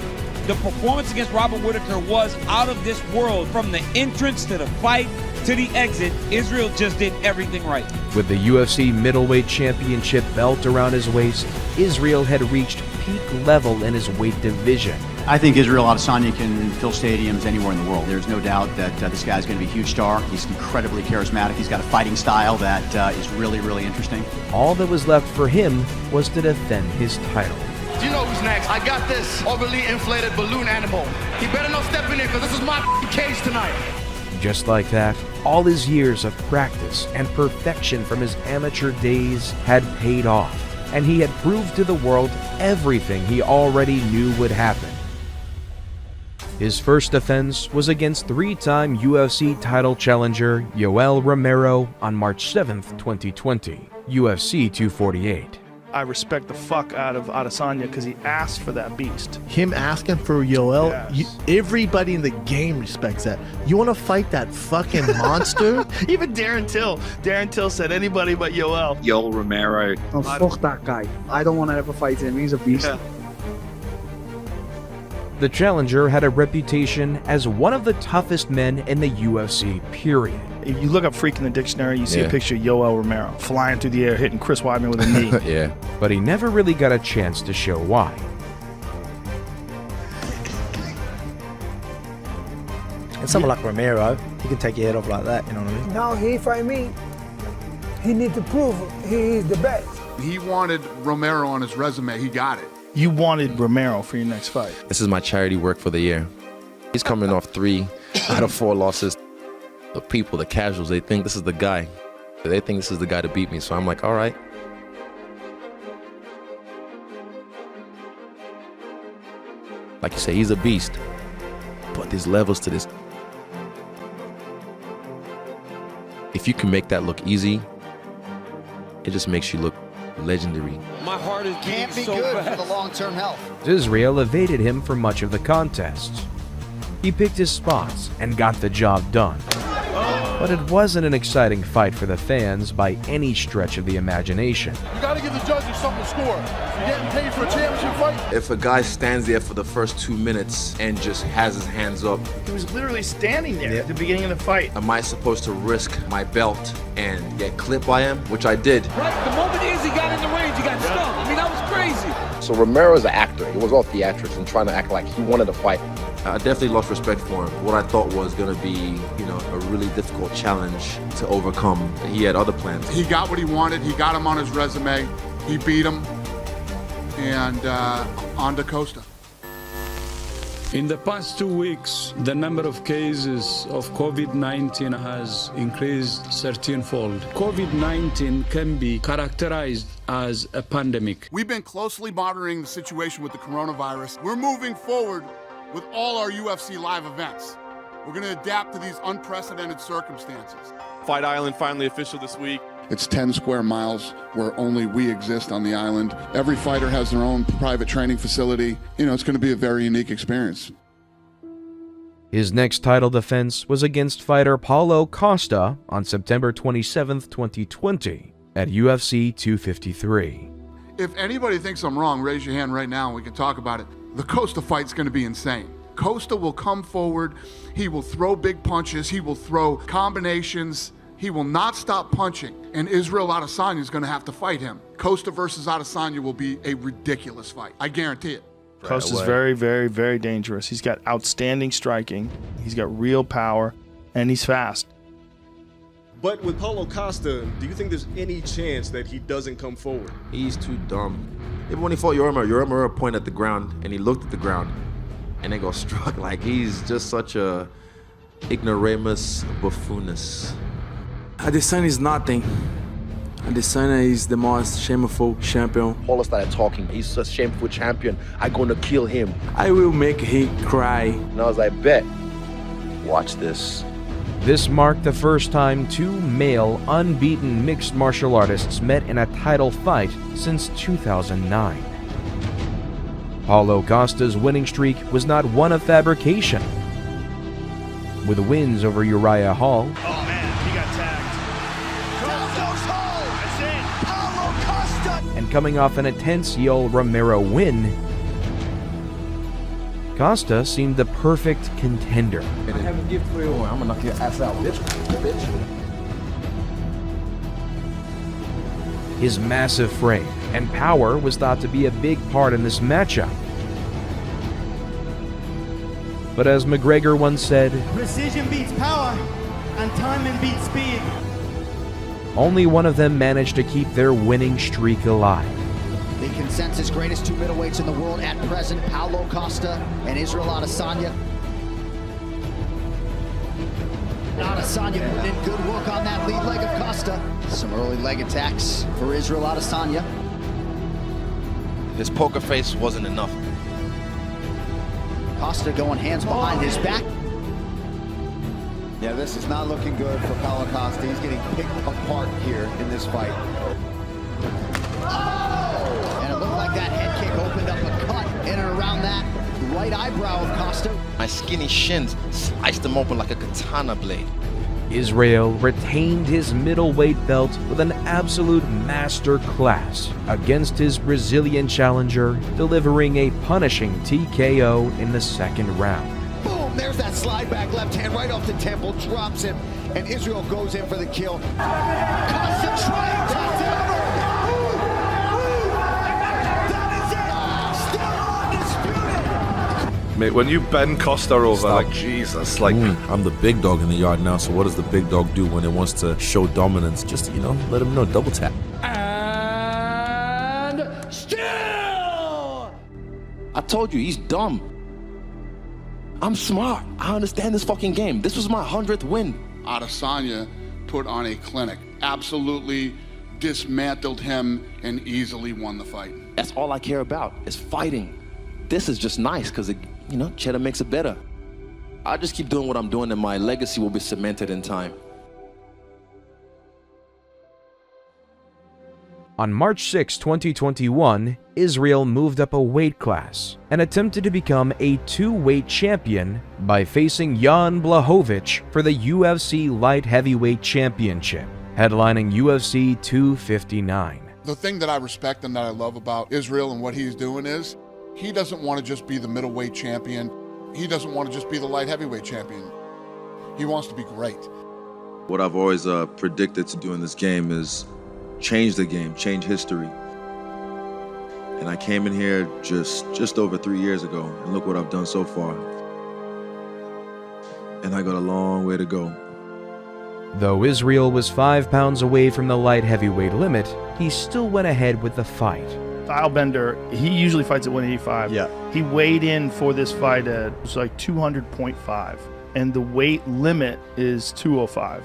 The performance against Robert Whittaker was out of this world. From the entrance to the fight to the exit, Israel just did everything right. With the UFC middleweight championship belt around his waist, Israel had reached peak level in his weight division. I think Israel Adesanya can fill stadiums anywhere in the world. There's no doubt that this guy's going to be a huge star. He's incredibly charismatic. He's got a fighting style that is really, really interesting. All that was left for him was to defend his title. Do you know who's next? I got this overly inflated balloon animal. He better not step in here, because this is my cage tonight. Just like that, all his years of practice and perfection from his amateur days had paid off, and he had proved to the world everything he already knew would happen. His first defense was against three-time UFC title challenger Yoel Romero on March 7th, 2020, UFC 248. I respect the fuck out of Adesanya because he asked for that beast. Him asking for Yoel, Yes. everybody in the game respects that. You want to fight that fucking monster? Even Darren Till said anybody but Yoel. Yoel Romero. Oh, fuck that guy. I don't want to ever fight him. He's a beast. Yeah. The challenger had a reputation as one of the toughest men in the UFC, period. If you look up freak in the dictionary, you see Yeah. a picture of Yoel Romero flying through the air, hitting Chris Weidman with a knee. Yeah. But he never really got a chance to show why. And someone like Romero, he can take your head off like that, you know what I mean? Now he fight me. He need to prove he is the best. He wanted Romero on his resume. He got it. You wanted Romero for your next fight. This is my charity work for the year. He's coming off 3 out of 4 losses. The people, the casuals, they think this is the guy. They think this is the guy to beat me, so I'm like, all right. Like you say, he's a beast. But there's levels to this. If you can make that look easy, it just makes you look legendary. My heart is Can't be so good fast. for the long-term health. Israel evaded him for much of the contest. He picked his spots and got the job done. But it wasn't an exciting fight for the fans by any stretch of the imagination. You got to give the judges something to score. You're getting paid for a championship fight. If a guy stands there for the first 2 minutes and just has his hands up, He was literally standing there at the beginning of the fight. am I supposed to risk my belt and get clipped by him? Which I did. Right, the moment Izzy got in the range, he got stumped. I mean, that was crazy. So Romero's an actor. It was all theatrics and trying to act like he wanted to fight. I definitely lost respect for him. What I thought was going to be, a really difficult challenge to overcome. He had other plans. He got what he wanted. He got him on his resume. He beat him. And on to Costa. In the past 2 weeks, the number of cases of COVID-19 has increased 13-fold. COVID-19 can be characterized as a pandemic. We've been closely monitoring the situation with the coronavirus. We're moving forward with all our UFC live events. We're going to adapt to these unprecedented circumstances. Fight Island finally official this week. It's 10 square miles where only we exist on the island. Every fighter has their own private training facility. It's going to be a very unique experience. His next title defense was against fighter Paulo Costa on September 27, 2020 at UFC 253. If anybody thinks I'm wrong, raise your hand right now and we can talk about it. The Costa fight's going to be insane. Costa will come forward. He will throw big punches. He will throw combinations. He will not stop punching, and Israel Adesanya is going to have to fight him. Costa versus Adesanya will be a ridiculous fight. I guarantee it. Costa's very, very, very dangerous. He's got outstanding striking. He's got real power, and he's fast. But with Paulo Costa, do you think there's any chance that he doesn't come forward? He's too dumb. Even when he fought Yoramura pointed at the ground, and he looked at the ground, and then got struck. Like, he's just such a ignoramus buffoonus. Adesanya is nothing. Adesanya is the most shameful champion. Paulo started talking. He's a shameful champion. I'm going to kill him. I will make him cry. And I was like, bet. Watch this. This marked the first time two male, unbeaten mixed martial artists met in a title fight since 2009. Paulo Costa's winning streak was not one of fabrication. With wins over Uriah Hall, and coming off an intense Yoel Romero win, Costa seemed the perfect contender. I have a gift for you. I'm gonna knock your ass out, bitch. His massive frame and power was thought to be a big part in this matchup. But as McGregor once said, precision beats power, and timing beats speed. only one of them managed to keep their winning streak alive. The consensus greatest two middleweights in the world at present, Paulo Costa and Israel Adesanya. Adesanya putting in good work on that lead leg of Costa. Some early leg attacks for Israel Adesanya. His poker face wasn't enough. Costa going hands behind his back. Yeah, this is not looking good for Paulo Costa. He's getting picked apart here in this fight. Oh! And it looked like that head kick opened up a cut in and around that right eyebrow of Costa. My skinny shins sliced him open like a katana blade. Israel retained his middleweight belt with an absolute master class against his Brazilian challenger, delivering a punishing TKO in the second round. Boom, there's that slide back left hand right off the temple, drops him, and Israel goes in for the kill. Costa trying to deliver. Mate, when you bend Costa over, like, Jesus, like... I'm the big dog in the yard now, so what does the big dog do when it wants to show dominance? Just, let him know, double tap. And still! I told you, he's dumb. I'm smart. I understand this fucking game. This was my 100th win. Adesanya put on a clinic. Absolutely dismantled him and easily won the fight. That's all I care about, is fighting. This is just nice because, cheddar makes it better. I'll just keep doing what I'm doing and my legacy will be cemented in time. On March 6, 2021, Israel moved up a weight class and attempted to become a two-weight champion by facing Jan Blachowicz for the UFC Light Heavyweight Championship, headlining UFC 259. The thing that I respect and that I love about Israel and what he's doing is he doesn't want to just be the middleweight champion. He doesn't want to just be the light heavyweight champion. He wants to be great. What I've always predicted to do in this game is change the game, change history. And I came in here just over 3 years ago, and look what I've done so far. And I got a long way to go. Though Israel was 5 pounds away from the light heavyweight limit, he still went ahead with the fight. Stylebender, he usually fights at 185. Yeah. He weighed in for this fight at, it was like 200.5. And the weight limit is 205.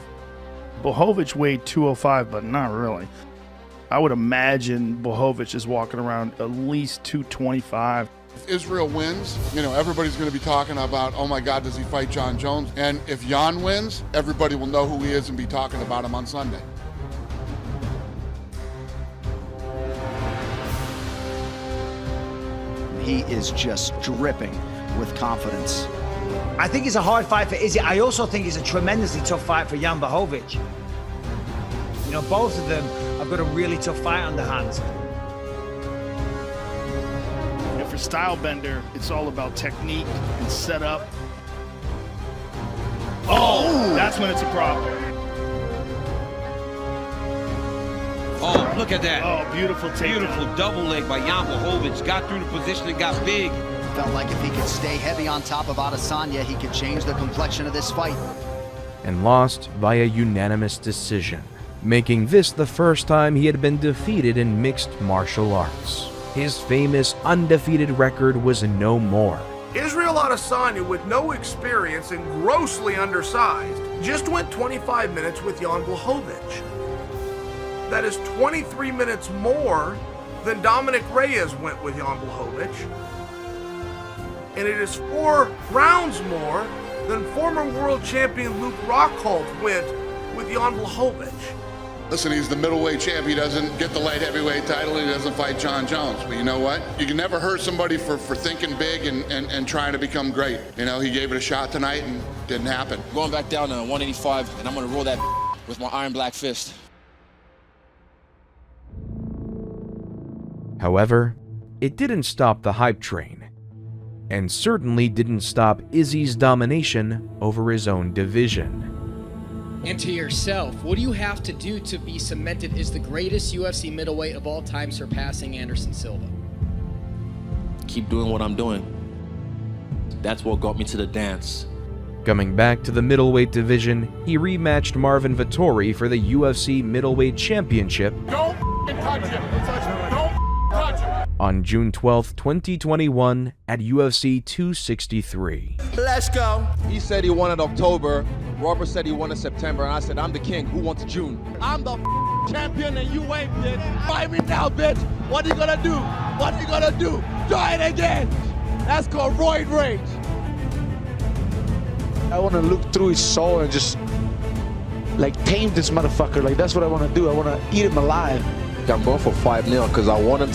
Blachowicz weighed 205, but not really. I would imagine Blachowicz is walking around at least 225. If Israel wins, you know, everybody's going to be talking about, oh my God, does he fight John Jones? And if Jan wins, everybody will know who he is and be talking about him on Sunday. He is just dripping with confidence. I think it's a hard fight for Izzy. I also think it's a tremendously tough fight for Jan Blachowicz. You know, both of them have got a really tough fight on their hands. And for Stylebender, it's all about technique and setup. Oh, that's when it's a problem. Oh, look at that. Oh, beautiful takedown. Beautiful double leg by Jan Blachowicz. Got through the position and got big. Felt like if he could stay heavy on top of Adesanya, he could change the complexion of this fight. And lost via unanimous decision, making this the first time he had been defeated in mixed martial arts. His famous undefeated record was no more. Israel Adesanya, with no experience and grossly undersized, just went 25 minutes with Jan Blachowicz. That is 23 minutes more than Dominic Reyes went with Jan Blachowicz. And it is 4 rounds more than former world champion Luke Rockhold went with Jan Blachowicz. Listen, he's the middleweight champ. He doesn't get the light heavyweight title. He doesn't fight John Jones. But you know what? You can never hurt somebody for thinking big and trying to become great. You know, he gave it a shot tonight and didn't happen. Going back down to 185, and I'm going to roll that with my iron black fist. However, it didn't stop the hype train, and certainly didn't stop Izzy's domination over his own division. And to yourself, what do you have to do to be cemented as the greatest UFC middleweight of all time, surpassing Anderson Silva? Keep doing what I'm doing. That's what got me to the dance. Coming back to the middleweight division, he rematched Marvin Vettori for the UFC Middleweight Championship Don't touch him. Don't touch him. on June 12, 2021 at UFC 263. Let's go. He said he wanted October. Robert said he wanted September, and I said, I'm the king. Who wants June? I'm the champion, and you ain't, bitch. Fight me now, bitch. What are you gonna do? What are you gonna do? Try it again. That's called roid rage. I want to look through his soul and just, like, tame this motherfucker. Like, that's what I want to do. I want to eat him alive. I'm going for 5-0 because I want him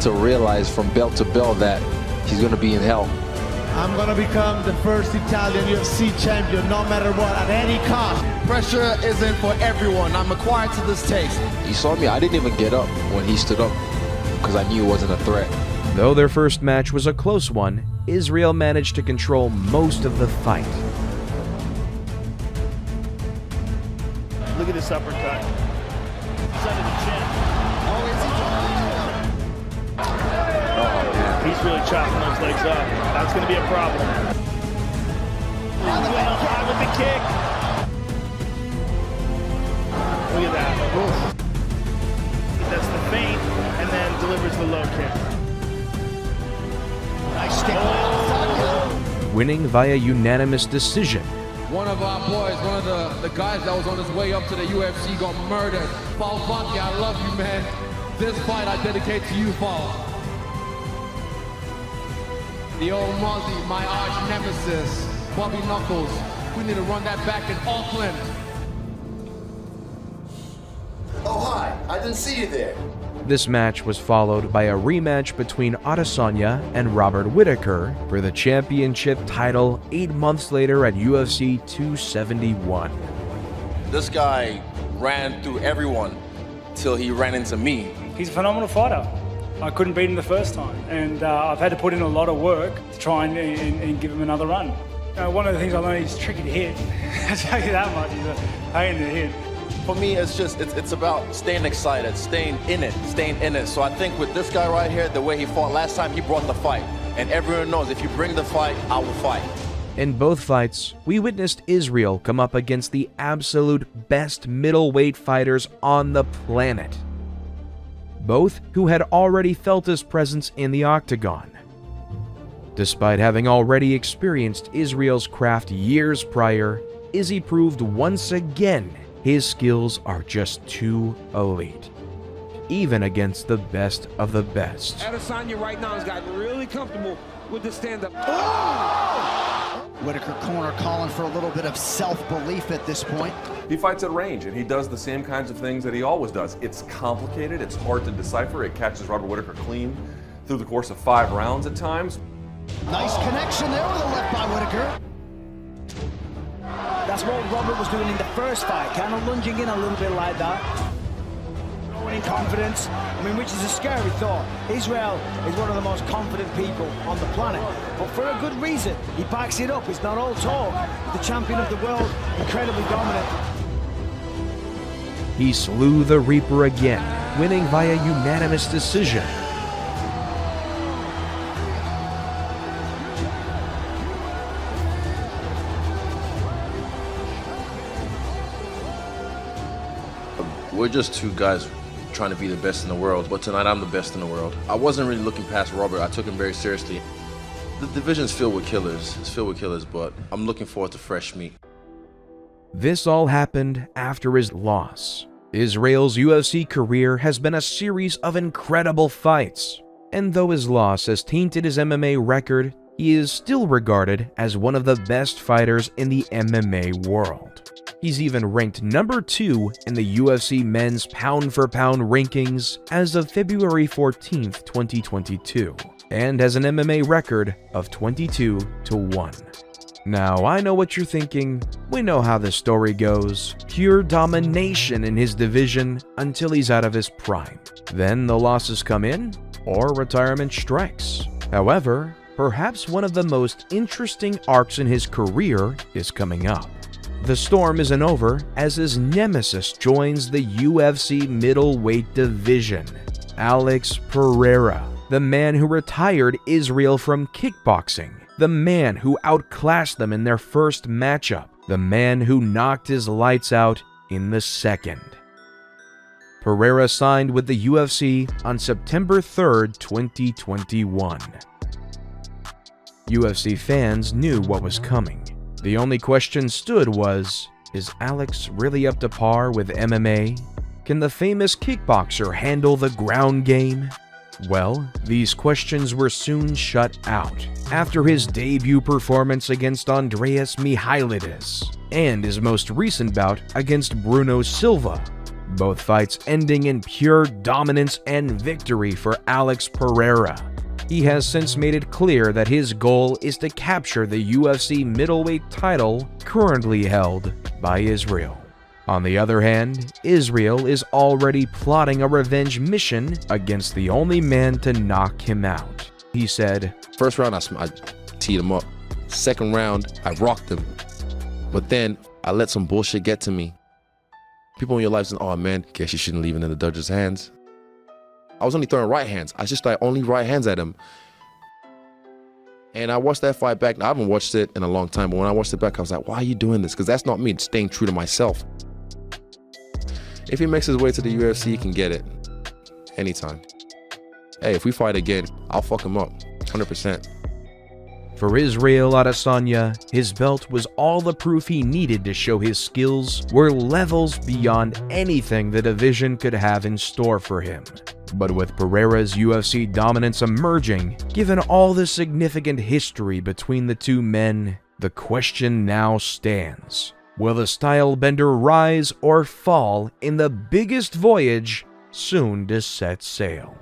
to realize from belt to belt that he's going to be in hell. I'm going to become the first Italian UFC champion, no matter what, at any cost. Pressure isn't for everyone. I'm acquired to this taste. You saw me. I didn't even get up when he stood up because I knew it wasn't a threat. Though their first match was a close one, Israel managed to control most of the fight. Look at this uppercut. It's under the chin. He's really chopping those legs up. That's going to be a problem. Going up high with the kick. Look at that. Oof. That's the feint, and then delivers the low kick. Nice stick. Oh. Winning via unanimous decision. One of our boys, one of the guys that was on his way up to the UFC got murdered. Paul Bunky, I love you, man. This fight I dedicate to you, Paul. The old Mozzie, my arch nemesis, Bobby Knuckles. We need to run that back in Auckland. Oh, hi. I didn't see you there. This match was followed by a rematch between Adesanya and Robert Whittaker for the championship title 8 months later at UFC 271. This guy ran through everyone till he ran into me. He's a phenomenal fighter. I couldn't beat him the first time, and I've had to put in a lot of work to try and give him another run. One of the things I learned, he's tricky to hit. I'll tell you that much, he's a pain to hit. For me, it's about staying excited, staying in it. So I think with this guy right here, the way he fought last time, he brought the fight. And everyone knows if you bring the fight, I will fight. In both fights, we witnessed Israel come up against the absolute best middleweight fighters on the planet, both who had already felt his presence in the octagon. Despite having already experienced Israel's craft years prior, Izzy proved once again his skills are just too elite, even against the best of the best. Adesanya right now has gotten really comfortable with the stand-up. Whitaker corner calling for a little bit of self-belief at this point. He fights at range, and he does the same kinds of things that he always does. It's complicated, it's hard to decipher. It catches Robert Whitaker clean through the course of 5 rounds at times. Nice connection there with a left by Whitaker. That's what Robert was doing in the first fight, kind of lunging in a little bit like that. In confidence, which is a scary thought. Israel is one of the most confident people on the planet, but for a good reason. He backs it up. It's not all talk. The champion of the world, incredibly dominant. He slew the Reaper again, winning via unanimous decision. We're just two guys trying to be the best in the world, but tonight I'm the best in the world. I wasn't really looking past Robert. I took him very seriously. The division's filled with killers. It's filled with killers, but I'm looking forward to fresh meat. This all happened after his loss. Israel's UFC career has been a series of incredible fights, and though his loss has tainted his MMA record, he is still regarded as one of the best fighters in the MMA world. He's even ranked number 2 in the UFC men's pound-for-pound rankings as of February 14th, 2022, and has an MMA record of 22-1. Now, I know what you're thinking. We know how the story goes. Pure domination in his division until he's out of his prime. Then the losses come in, or retirement strikes. However, perhaps one of the most interesting arcs in his career is coming up. The storm isn't over as his nemesis joins the UFC middleweight division. Alex Pereira, the man who retired Israel from kickboxing, the man who outclassed them in their first matchup, the man who knocked his lights out in the second. Pereira signed with the UFC on September 3rd, 2021. UFC fans knew what was coming. The only question stood was, is Alex really up to par with MMA? Can the famous kickboxer handle the ground game? Well, these questions were soon shut out after his debut performance against Andreas Mihailidis and his most recent bout against Bruno Silva, both fights ending in pure dominance and victory for Alex Pereira. He has since made it clear that his goal is to capture the UFC middleweight title currently held by Israel. On the other hand, Israel is already plotting a revenge mission against the only man to knock him out. He said, "First round, I teed him up. Second round, I rocked him. But then I let some bullshit get to me. People in your life say, oh man, guess you shouldn't leave it in the judge's hands. I was only throwing right hands. I just like only right hands at him. And I watched that fight back. Now, I haven't watched it in a long time, but when I watched it back, I was like, why are you doing this? Because that's not me, staying true to myself. If he makes his way to the UFC, he can get it. Anytime. Hey, if we fight again, I'll fuck him up. 100%. For Israel Adesanya, his belt was all the proof he needed to show his skills were levels beyond anything the division could have in store for him. But with Pereira's UFC dominance emerging, given all the significant history between the two men, the question now stands. Will the Stylebender rise or fall in the biggest voyage soon to set sail?